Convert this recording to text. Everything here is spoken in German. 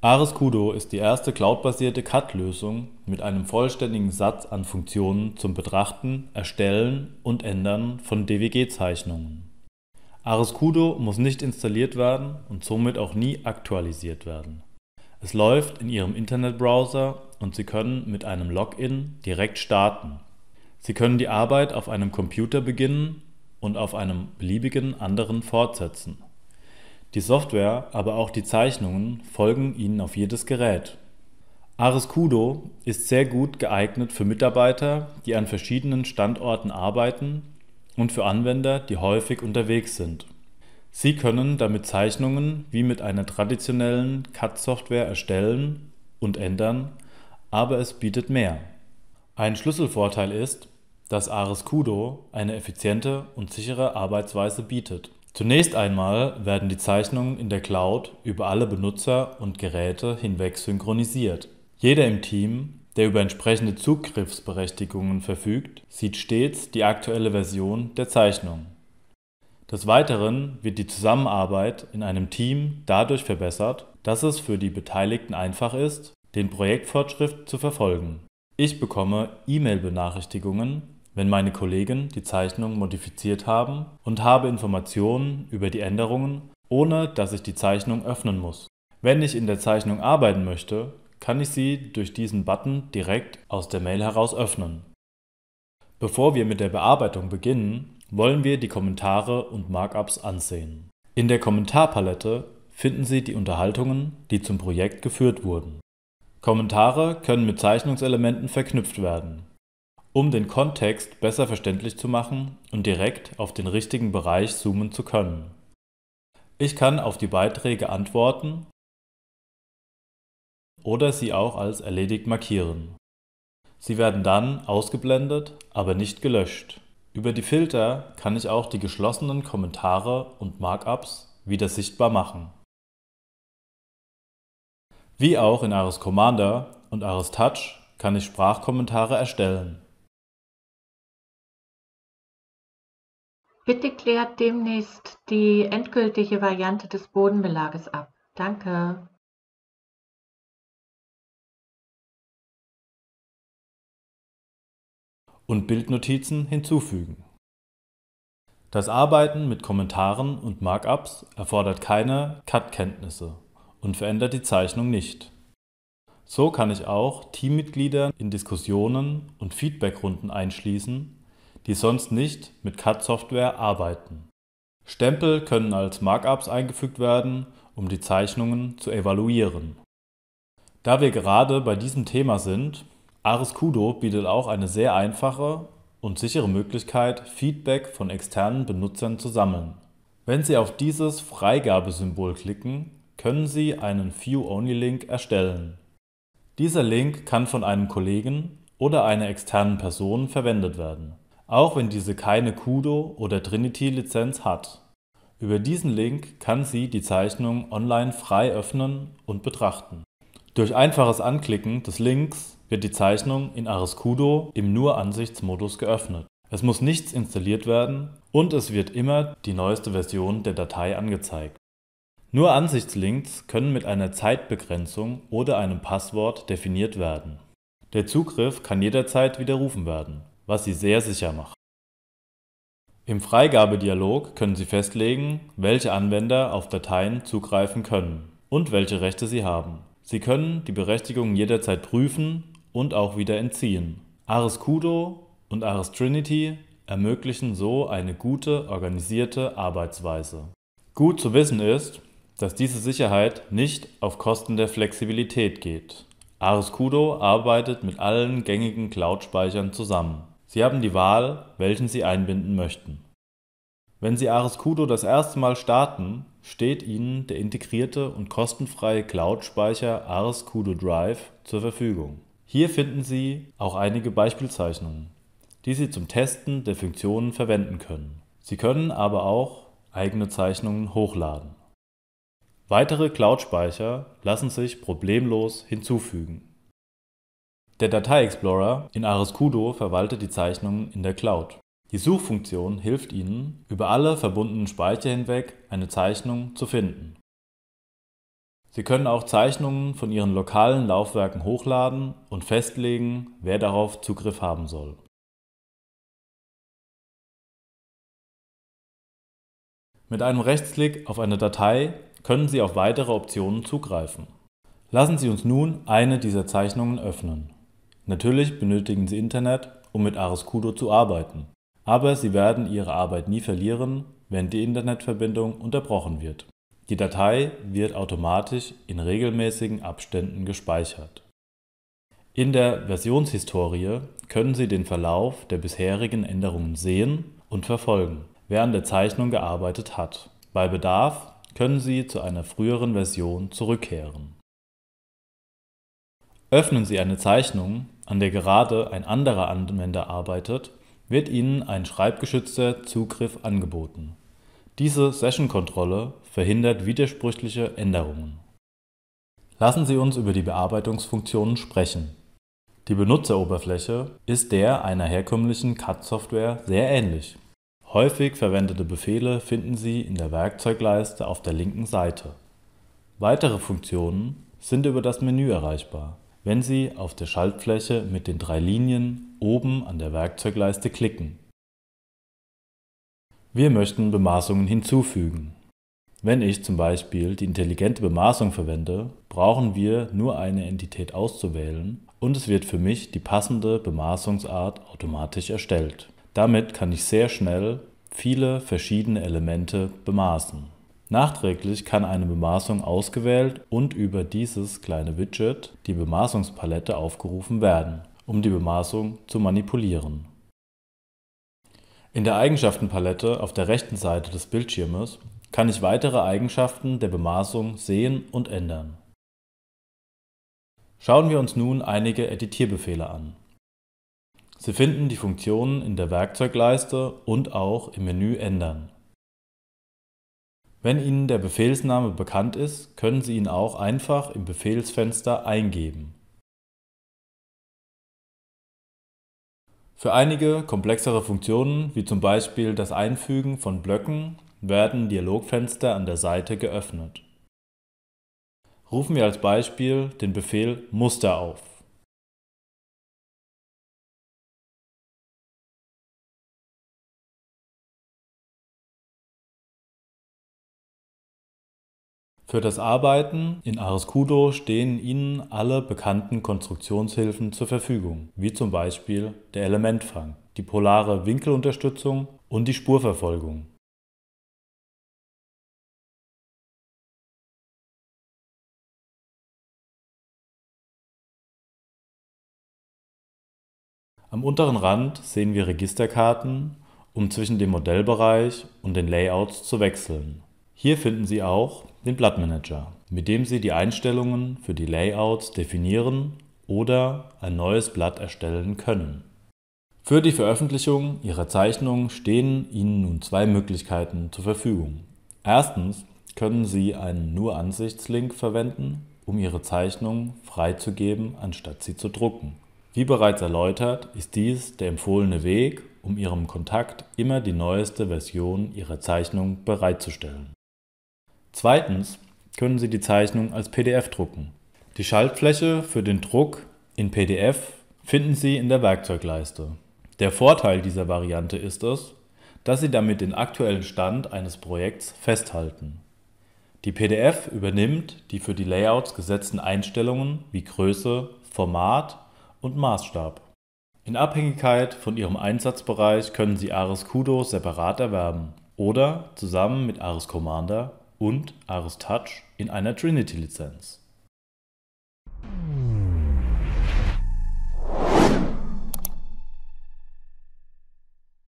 Ares-Kudo ist die erste cloudbasierte CAD-Lösung mit einem vollständigen Satz an Funktionen zum Betrachten, Erstellen und Ändern von DWG-Zeichnungen. Ares-Kudo muss nicht installiert werden und somit auch nie aktualisiert werden. Es läuft in Ihrem Internetbrowser und Sie können mit einem Login direkt starten. Sie können die Arbeit auf einem Computer beginnen und auf einem beliebigen anderen fortsetzen. Die Software, aber auch die Zeichnungen folgen Ihnen auf jedes Gerät. Ares-Kudo ist sehr gut geeignet für Mitarbeiter, die an verschiedenen Standorten arbeiten und für Anwender, die häufig unterwegs sind. Sie können damit Zeichnungen wie mit einer traditionellen CAD-Software erstellen und ändern, aber es bietet mehr. Ein Schlüsselvorteil ist, dass Ares-Kudo eine effiziente und sichere Arbeitsweise bietet. Zunächst einmal werden die Zeichnungen in der Cloud über alle Benutzer und Geräte hinweg synchronisiert. Jeder im Team, der über entsprechende Zugriffsberechtigungen verfügt, sieht stets die aktuelle Version der Zeichnung. Des Weiteren wird die Zusammenarbeit in einem Team dadurch verbessert, dass es für die Beteiligten einfach ist, den Projektfortschritt zu verfolgen. Ich bekomme E-Mail-Benachrichtigungen, wenn meine Kollegen die Zeichnung modifiziert haben und habe Informationen über die Änderungen, ohne dass ich die Zeichnung öffnen muss. Wenn ich in der Zeichnung arbeiten möchte, kann ich sie durch diesen Button direkt aus der Mail heraus öffnen. Bevor wir mit der Bearbeitung beginnen, wollen wir die Kommentare und Markups ansehen. In der Kommentarpalette finden Sie die Unterhaltungen, die zum Projekt geführt wurden. Kommentare können mit Zeichnungselementen verknüpft werden. Um den Kontext besser verständlich zu machen und direkt auf den richtigen Bereich zoomen zu können. Ich kann auf die Beiträge antworten oder sie auch als erledigt markieren. Sie werden dann ausgeblendet, aber nicht gelöscht. Über die Filter kann ich auch die geschlossenen Kommentare und Markups wieder sichtbar machen. Wie auch in Ares Commander und Ares Touch kann ich Sprachkommentare erstellen. Bitte klärt demnächst die endgültige Variante des Bodenbelages ab. Danke. Und Bildnotizen hinzufügen. Das Arbeiten mit Kommentaren und Markups erfordert keine CAD-Kenntnisse und verändert die Zeichnung nicht. So kann ich auch Teammitglieder in Diskussionen und Feedbackrunden einschließen, die sonst nicht mit CAD-Software arbeiten. Stempel können als Markups eingefügt werden, um die Zeichnungen zu evaluieren. Da wir gerade bei diesem Thema sind, Ares-Kudo bietet auch eine sehr einfache und sichere Möglichkeit, Feedback von externen Benutzern zu sammeln. Wenn Sie auf dieses Freigabesymbol klicken, können Sie einen View-Only-Link erstellen. Dieser Link kann von einem Kollegen oder einer externen Person verwendet werden, auch wenn diese keine Kudo oder Trinity-Lizenz hat. Über diesen Link kann sie die Zeichnung online frei öffnen und betrachten. Durch einfaches Anklicken des Links wird die Zeichnung in Ares-Kudo im Nur-Ansichtsmodus geöffnet. Es muss nichts installiert werden und es wird immer die neueste Version der Datei angezeigt. Nur Ansichtslinks können mit einer Zeitbegrenzung oder einem Passwort definiert werden. Der Zugriff kann jederzeit widerrufen werden, was sie sehr sicher macht. Im Freigabedialog können Sie festlegen, welche Anwender auf Dateien zugreifen können und welche Rechte sie haben. Sie können die Berechtigungen jederzeit prüfen und auch wieder entziehen. Ares-Kudo und Ares Trinity ermöglichen so eine gute, organisierte Arbeitsweise. Gut zu wissen ist, dass diese Sicherheit nicht auf Kosten der Flexibilität geht. Ares-Kudo arbeitet mit allen gängigen Cloud-Speichern zusammen. Sie haben die Wahl, welchen Sie einbinden möchten. Wenn Sie Ares-Kudo das erste Mal starten, steht Ihnen der integrierte und kostenfreie Cloud-Speicher Ares-Kudo Drive zur Verfügung. Hier finden Sie auch einige Beispielzeichnungen, die Sie zum Testen der Funktionen verwenden können. Sie können aber auch eigene Zeichnungen hochladen. Weitere Cloud-Speicher lassen sich problemlos hinzufügen. Der Datei-Explorer in Ares-Kudo verwaltet die Zeichnungen in der Cloud. Die Suchfunktion hilft Ihnen, über alle verbundenen Speicher hinweg eine Zeichnung zu finden. Sie können auch Zeichnungen von Ihren lokalen Laufwerken hochladen und festlegen, wer darauf Zugriff haben soll. Mit einem Rechtsklick auf eine Datei können Sie auf weitere Optionen zugreifen. Lassen Sie uns nun eine dieser Zeichnungen öffnen. Natürlich benötigen Sie Internet, um mit ARESCUDO zu arbeiten, aber Sie werden Ihre Arbeit nie verlieren, wenn die Internetverbindung unterbrochen wird. Die Datei wird automatisch in regelmäßigen Abständen gespeichert. In der Versionshistorie können Sie den Verlauf der bisherigen Änderungen sehen und verfolgen, wer an der Zeichnung gearbeitet hat. Bei Bedarf können Sie zu einer früheren Version zurückkehren. Öffnen Sie eine Zeichnung, an der gerade ein anderer Anwender arbeitet, wird Ihnen ein schreibgeschützter Zugriff angeboten. Diese Session-Kontrolle verhindert widersprüchliche Änderungen. Lassen Sie uns über die Bearbeitungsfunktionen sprechen. Die Benutzeroberfläche ist der einer herkömmlichen CAD-Software sehr ähnlich. Häufig verwendete Befehle finden Sie in der Werkzeugleiste auf der linken Seite. Weitere Funktionen sind über das Menü erreichbar, wenn Sie auf der Schaltfläche mit den 3 Linien oben an der Werkzeugleiste klicken. Wir möchten Bemaßungen hinzufügen. Wenn ich zum Beispiel die intelligente Bemaßung verwende, brauchen wir nur eine Entität auszuwählen und es wird für mich die passende Bemaßungsart automatisch erstellt. Damit kann ich sehr schnell viele verschiedene Elemente bemaßen. Nachträglich kann eine Bemaßung ausgewählt und über dieses kleine Widget die Bemaßungspalette aufgerufen werden, um die Bemaßung zu manipulieren. In der Eigenschaftenpalette auf der rechten Seite des Bildschirmes kann ich weitere Eigenschaften der Bemaßung sehen und ändern. Schauen wir uns nun einige Editierbefehle an. Sie finden die Funktionen in der Werkzeugleiste und auch im Menü Ändern. Wenn Ihnen der Befehlsname bekannt ist, können Sie ihn auch einfach im Befehlsfenster eingeben. Für einige komplexere Funktionen, wie zum Beispiel das Einfügen von Blöcken, werden Dialogfenster an der Seite geöffnet. Rufen wir als Beispiel den Befehl Muster auf. Für das Arbeiten in ARESCUDO stehen Ihnen alle bekannten Konstruktionshilfen zur Verfügung, wie zum Beispiel der Elementfang, die polare Winkelunterstützung und die Spurverfolgung. Am unteren Rand sehen wir Registerkarten, um zwischen dem Modellbereich und den Layouts zu wechseln. Hier finden Sie auch den Blattmanager, mit dem Sie die Einstellungen für die Layouts definieren oder ein neues Blatt erstellen können. Für die Veröffentlichung Ihrer Zeichnung stehen Ihnen nun 2 Möglichkeiten zur Verfügung. Erstens können Sie einen Nur-Ansichts-Link verwenden, um Ihre Zeichnung freizugeben, anstatt sie zu drucken. Wie bereits erläutert, ist dies der empfohlene Weg, um Ihrem Kontakt immer die neueste Version Ihrer Zeichnung bereitzustellen. Zweitens können Sie die Zeichnung als PDF drucken. Die Schaltfläche für den Druck in PDF finden Sie in der Werkzeugleiste. Der Vorteil dieser Variante ist es, dass Sie damit den aktuellen Stand eines Projekts festhalten. Die PDF übernimmt die für die Layouts gesetzten Einstellungen wie Größe, Format und Maßstab. In Abhängigkeit von Ihrem Einsatzbereich können Sie ARESCUDO separat erwerben oder zusammen mit ARES Commander und ARES Touch in einer Trinity-Lizenz.